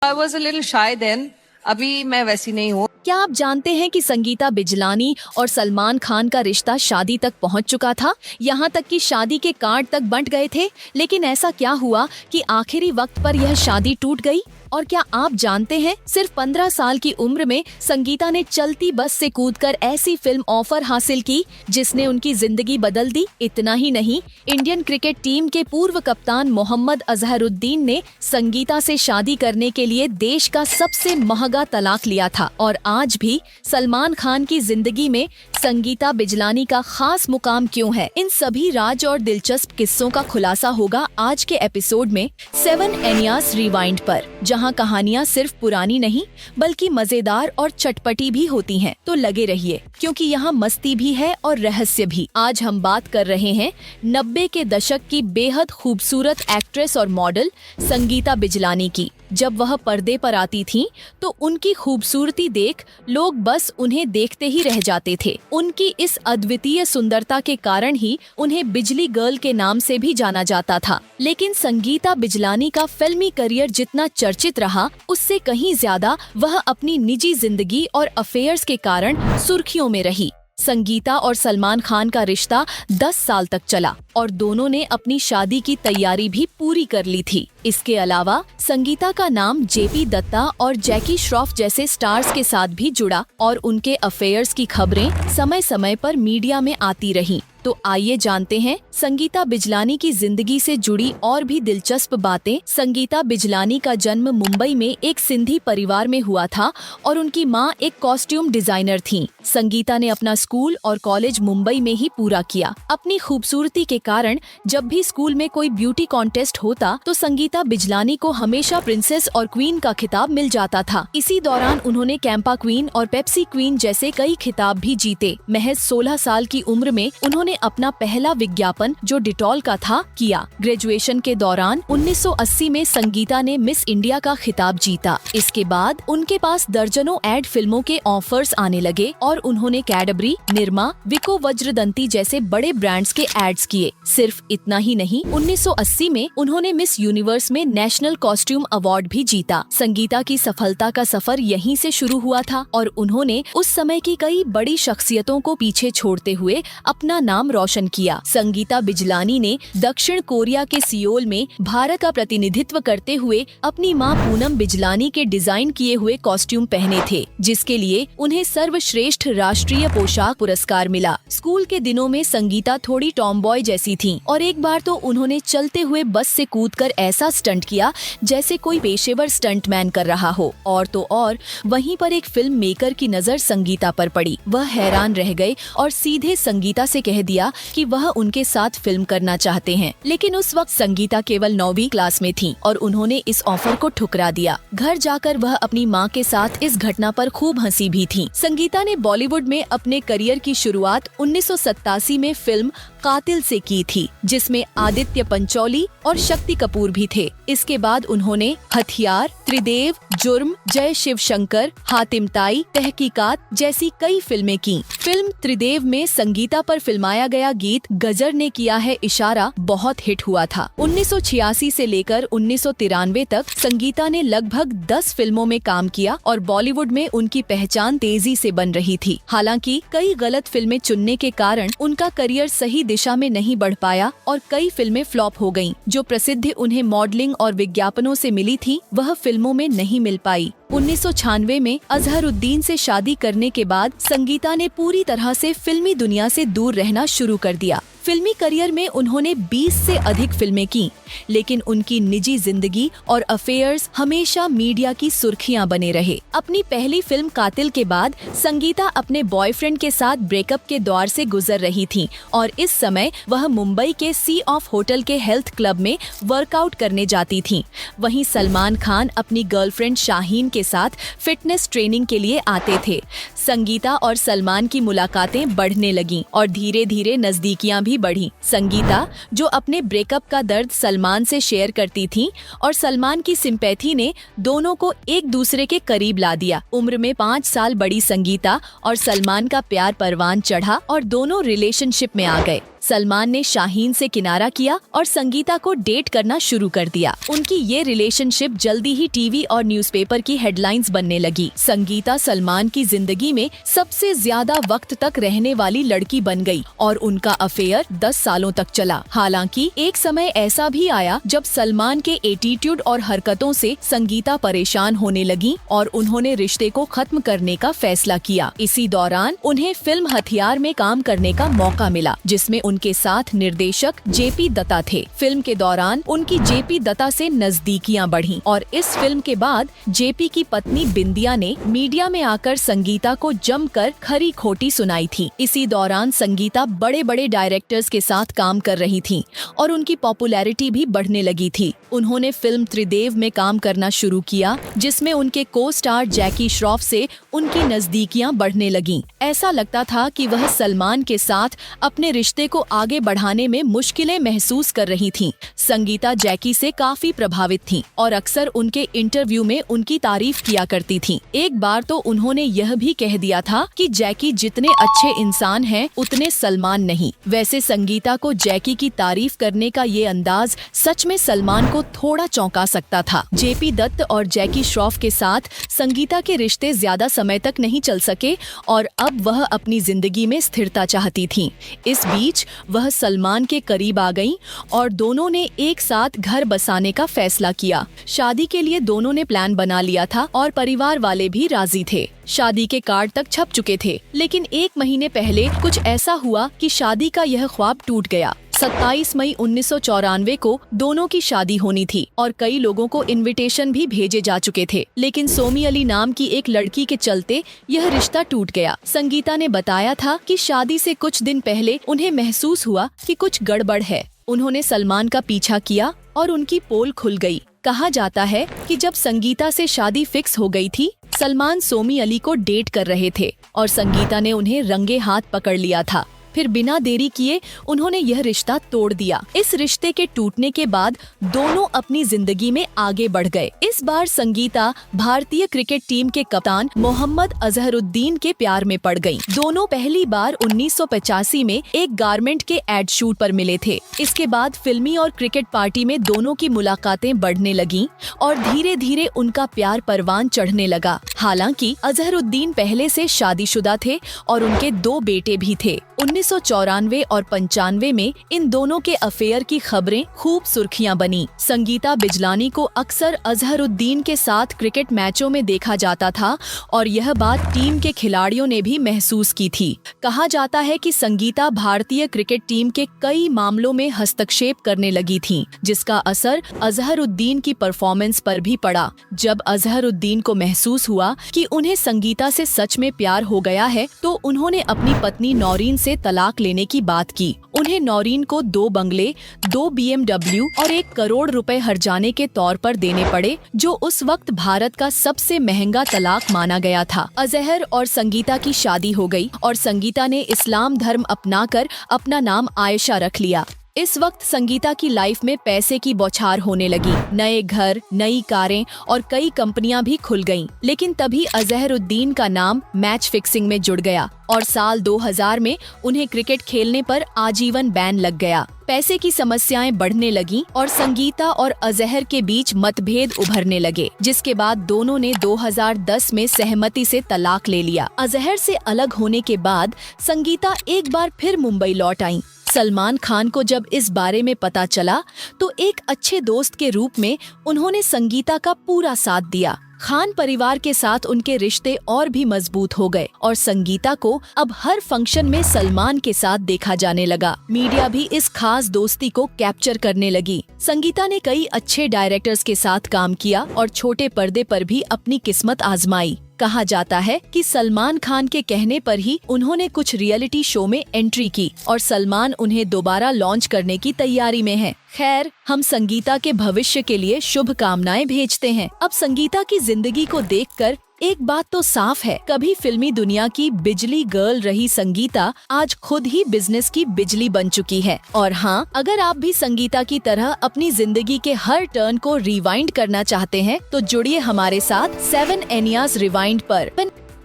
I was a little shy then. अभी मैं वैसी नहीं हूँ. क्या आप जानते हैं कि संगीता बिजलानी और सलमान खान का रिश्ता शादी तक पहुंच चुका था? यहाँ तक कि शादी के कार्ड तक बंट गए थे। लेकिन ऐसा क्या हुआ कि आखिरी वक्त पर यह शादी टूट गई? और क्या आप जानते हैं, सिर्फ 15 साल की उम्र में संगीता ने चलती बस से कूदकर ऐसी फिल्म ऑफर हासिल की जिसने उनकी जिंदगी बदल दी। इतना ही नहीं, इंडियन क्रिकेट टीम के पूर्व कप्तान मोहम्मद अजहरुद्दीन ने संगीता से शादी करने के लिए देश का सबसे महंगा तलाक लिया था। और आज भी सलमान खान की जिंदगी में संगीता बिजलानी का खास मुकाम क्यों है? इन सभी राज और दिलचस्प किस्सों का खुलासा होगा आज के एपिसोड में 7 एनियास रिवाइंड पर, जहां कहानियां सिर्फ पुरानी नहीं बल्कि मजेदार और चटपटी भी होती हैं। तो लगे रहिए, क्योंकि यहाँ मस्ती भी है और रहस्य भी। आज हम बात कर रहे हैं 90 के दशक की बेहद खूबसूरत एक्ट्रेस और मॉडल संगीता बिजलानी की। जब वह पर्दे पर आती थीं, तो उनकी खूबसूरती देख लोग बस उन्हें देखते ही रह जाते थे। उनकी इस अद्वितीय सुंदरता के कारण ही उन्हें बिजली गर्ल के नाम से भी जाना जाता था। लेकिन संगीता बिजलानी का फिल्मी करियर जितना चर्चित रहा, उससे कहीं ज्यादा वह अपनी निजी जिंदगी और अफेयर्स के कारण सुर्खियों में रही। संगीता और सलमान खान का रिश्ता 10 साल तक चला और दोनों ने अपनी शादी की तैयारी भी पूरी कर ली थी। इसके अलावा संगीता का नाम जेपी दत्ता और जैकी श्रॉफ जैसे स्टार्स के साथ भी जुड़ा और उनके अफेयर्स की खबरें समय समय पर मीडिया में आती रहीं। तो आइए जानते हैं संगीता बिजलानी की जिंदगी से जुड़ी और भी दिलचस्प बातें। संगीता बिजलानी का जन्म मुंबई में एक सिंधी परिवार में हुआ था और उनकी मां एक कॉस्ट्यूम डिजाइनर थीं। संगीता ने अपना स्कूल और कॉलेज मुंबई में ही पूरा किया। अपनी खूबसूरती के कारण जब भी स्कूल में कोई ब्यूटी कॉन्टेस्ट होता तो संगीता बिजलानी को हमेशा प्रिंसेस और क्वीन का खिताब मिल जाता था। इसी दौरान उन्होंने कैंपा क्वीन और पेप्सी क्वीन जैसे कई खिताब भी जीते। महज 16 साल की उम्र में उन्होंने अपना पहला विज्ञापन, जो डिटॉल का था, किया। ग्रेजुएशन के दौरान 1980 में संगीता ने मिस इंडिया का खिताब जीता। इसके बाद उनके पास दर्जनों एड फिल्मों के ऑफर्स आने लगे और उन्होंने कैडबरी, निरमा, विको वज्रदंती जैसे बड़े ब्रांड्स के एड्स किए। सिर्फ इतना ही नहीं, 1980 में उन्होंने मिस यूनिवर्स में नेशनल कॉस्ट्यूम अवार्ड भी जीता। संगीता की सफलता का सफर यहीं से शुरू हुआ था और उन्होंने उस समय की कई बड़ी शख्सियतों को पीछे छोड़ते हुए अपना नाम रोशन किया। संगीता बिजलानी ने दक्षिण कोरिया के सियोल में भारत का प्रतिनिधित्व करते हुए अपनी मां पूनम बिजलानी के डिजाइन किए हुए कॉस्ट्यूम पहने थे, जिसके लिए उन्हें सर्वश्रेष्ठ राष्ट्रीय पोशाक पुरस्कार मिला। स्कूल के दिनों में संगीता थोड़ी टॉमबॉय जैसी थीं और एक बार तो उन्होंने चलते हुए बस से कूदकर ऐसा स्टंट किया जैसे कोई पेशेवर स्टंटमैन कर रहा हो। और तो और वहीं पर एक फिल्म मेकर की नजर संगीता पर पड़ी। वह हैरान रह गए और सीधे संगीता से कह दिया कि वह उनके साथ फिल्म करना चाहते हैं। लेकिन उस वक्त संगीता केवल 9वीं क्लास में थीं और उन्होंने इस ऑफर को ठुकरा दिया। घर जाकर वह अपनी मां के साथ इस घटना पर खूब हंसी भी थीं। संगीता ने बॉलीवुड में अपने करियर की शुरुआत 1987 में फिल्म कातिल से की थी, जिसमें आदित्य पंचोली और शक्ति कपूर भी थे। इसके बाद उन्होंने हथियार, त्रिदेव, जुर्म, जय शिव शंकर, हातिम ताई, तहकीकात जैसी कई फिल्में की। फिल्म त्रिदेव में संगीता पर फिल्माया गया गीत गजर ने किया है इशारा बहुत हिट हुआ था। 1986 से लेकर 1993 तक संगीता ने लगभग 10 फिल्मों में काम किया और बॉलीवुड में उनकी पहचान तेजी से बन रही थी। हालांकि कई गलत फिल्में चुनने के कारण उनका करियर सही दिशा में नहीं बढ़ पाया और कई फिल्में फ्लॉप हो गयीं। जो प्रसिद्धि उन्हें मॉडलिंग और विज्ञापनों से मिली थी, वह फिल्मों में नहीं मिल पाई। 1996 में अजहरुद्दीन से शादी करने के बाद संगीता ने पूरी तरह से फिल्मी दुनिया से दूर रहना शुरू कर दिया। फिल्मी करियर में उन्होंने 20 से अधिक फिल्में की, लेकिन उनकी निजी जिंदगी और अफेयर्स हमेशा मीडिया की सुर्खियां बने रहे। अपनी पहली फिल्म कातिल के बाद संगीता अपने बॉयफ्रेंड के साथ ब्रेकअप के दौर से गुजर रही थीं और इस समय वह मुंबई के सी ऑफ होटल के हेल्थ क्लब में वर्कआउट करने जाती थीं। वहीं सलमान खान अपनी गर्लफ्रेंड शाहीन के साथ फिटनेस ट्रेनिंग के लिए आते थे। संगीता और सलमान की मुलाकातें बढ़ने लगीं और धीरे धीरे नजदीकियां भी बढ़ी। संगीता, जो अपने ब्रेकअप का दर्द सलमान से शेयर करती थीं, और सलमान की सिंपैथी ने दोनों को एक दूसरे के करीब ला दिया। उम्र में 5 साल बड़ी संगीता और सलमान का प्यार परवान चढ़ा और दोनों रिलेशनशिप में आ गए। सलमान ने शाहीन से किनारा किया और संगीता को डेट करना शुरू कर दिया। उनकी ये रिलेशनशिप जल्दी ही टीवी और न्यूज़पेपर की हेडलाइंस बनने लगी। संगीता सलमान की जिंदगी में सबसे ज्यादा वक्त तक रहने वाली लड़की बन गई और उनका अफेयर 10 सालों तक चला। हालांकि एक समय ऐसा भी आया जब सलमान के एटीट्यूड और हरकतों से संगीता परेशान होने लगी और उन्होंने रिश्ते को खत्म करने का फैसला किया। इसी दौरान उन्हें फिल्म हथियार में काम करने का मौका मिला, जिसमें उनके साथ निर्देशक जेपी दत्ता थे। फिल्म के दौरान उनकी जेपी दत्ता से नजदीकियां बढ़ीं और इस फिल्म के बाद जेपी की पत्नी बिंदिया ने मीडिया में आकर संगीता को जमकर खरी खोटी सुनाई थी। इसी दौरान संगीता बड़े बड़े डायरेक्टर्स के साथ काम कर रही थीं और उनकी पॉपुलैरिटी भी बढ़ने लगी थी। उन्होंने फिल्म त्रिदेव में काम करना शुरू किया, जिसमें उनके को स्टार जैकी श्रॉफ से उनकी नजदीकियां बढ़ने लगीं। ऐसा लगता था कि वह सलमान के साथ अपने रिश्ते को आगे बढ़ाने में मुश्किलें महसूस कर रही थीं। संगीता जैकी से काफी प्रभावित थीं और अक्सर उनके इंटरव्यू में उनकी तारीफ किया करती थीं। एक बार तो उन्होंने यह भी कह दिया था कि जैकी जितने अच्छे इंसान हैं उतने सलमान नहीं। वैसे संगीता को जैकी की तारीफ करने का ये अंदाज सच में सलमान को थोड़ा चौंका सकता था। जेपी दत्त और जैकी श्रॉफ के साथ संगीता के रिश्ते ज्यादा समय तक नहीं चल सके और अब वह अपनी जिंदगी में स्थिरता चाहती थीं। इस बीच वह सलमान के करीब आ गईं और दोनों ने एक साथ घर बसाने का फैसला किया। शादी के लिए दोनों ने प्लान बना लिया था और परिवार वाले भी राजी थे। शादी के कार्ड तक छप चुके थे, लेकिन एक महीने पहले कुछ ऐसा हुआ कि शादी का यह ख्वाब टूट गया। 27 मई 1994 को दोनों की शादी होनी थी और कई लोगों को इनविटेशन भी भेजे जा चुके थे, लेकिन सोमी अली नाम की एक लड़की के चलते यह रिश्ता टूट गया। संगीता ने बताया था कि शादी से कुछ दिन पहले उन्हें महसूस हुआ कि कुछ गड़बड़ है। उन्होंने सलमान का पीछा किया और उनकी पोल खुल गई। कहा जाता है कि जब संगीता से शादी फिक्स हो गई थी, सलमान सोमी अली को डेट कर रहे थे और संगीता ने उन्हें रंगे हाथ पकड़ लिया था। फिर बिना देरी किए उन्होंने यह रिश्ता तोड़ दिया। इस रिश्ते के टूटने के बाद दोनों अपनी जिंदगी में आगे बढ़ गए। इस बार संगीता भारतीय क्रिकेट टीम के कप्तान मोहम्मद अजहरुद्दीन के प्यार में पड़ गईं। दोनों पहली बार 1985 में एक गारमेंट के एड शूट पर मिले थे। इसके बाद फिल्मी और क्रिकेट पार्टी में दोनों की मुलाकातें बढ़ने लगीं और धीरे धीरे उनका प्यार परवान चढ़ने लगा। हालांकि अजहरुद्दीन पहले से शादीशुदा थे और उनके 2 बेटे भी थे। 1994 और 95 में इन दोनों के अफेयर की खबरें खूब सुर्खियां बनी। संगीता बिजलानी को अक्सर अजहरुद्दीन के साथ क्रिकेट मैचों में देखा जाता था और यह बात टीम के खिलाड़ियों ने भी महसूस की थी। कहा जाता है कि संगीता भारतीय क्रिकेट टीम के कई मामलों में हस्तक्षेप करने लगी थीं, जिसका असर अजहरुद्दीन की परफॉर्मेंस पर भी पड़ा। जब अजहरुद्दीन को महसूस हुआ कि उन्हें संगीता से सच में प्यार हो गया है, तो उन्होंने अपनी पत्नी नौरीन से तलाक लेने की बात की। उन्हें नौरीन को 2 बंगले, 2 BMW और 1 करोड़ रुपए हर्जाने के तौर पर देने पड़े, जो उस वक्त भारत का सबसे महंगा तलाक माना गया था। अजहर और संगीता की शादी हो गई और संगीता ने इस्लाम धर्म अपनाकर अपना नाम आयशा रख लिया। इस वक्त संगीता की लाइफ में पैसे की बौछार होने लगी। नए घर, नई कारें और कई कंपनियां भी खुल गईं। लेकिन तभी अजहरुद्दीन का नाम मैच फिक्सिंग में जुड़ गया और साल 2000 में उन्हें क्रिकेट खेलने पर आजीवन बैन लग गया। पैसे की समस्याएं बढ़ने लगीं और संगीता और अजहर के बीच मतभेद उभरने लगे, जिसके बाद दोनों ने 2010 में सहमति से तलाक ले लिया। अजहर से अलग होने के बाद संगीता एक बार फिर मुंबई लौट आईं। सलमान खान को जब इस बारे में पता चला तो एक अच्छे दोस्त के रूप में उन्होंने संगीता का पूरा साथ दिया। खान परिवार के साथ उनके रिश्ते और भी मजबूत हो गए और संगीता को अब हर फंक्शन में सलमान के साथ देखा जाने लगा। मीडिया भी इस खास दोस्ती को कैप्चर करने लगी। संगीता ने कई अच्छे डायरेक्टर्स के साथ काम किया और छोटे पर्दे पर भी अपनी किस्मत आजमाई। कहा जाता है कि सलमान खान के कहने पर ही उन्होंने कुछ रियलिटी शो में एंट्री की और सलमान उन्हें दोबारा लॉन्च करने की तैयारी में है। खैर, हम संगीता के भविष्य के लिए शुभकामनाएं भेजते हैं। अब संगीता की जिंदगी को देखकर एक बात तो साफ है, कभी फिल्मी दुनिया की बिजली गर्ल रही संगीता आज खुद ही बिजनेस की बिजली बन चुकी है। और हाँ, अगर आप भी संगीता की तरह अपनी जिंदगी के हर टर्न को रिवाइंड करना चाहते हैं तो जुड़िए हमारे साथ 7 एनियाज रिवाइंड पर।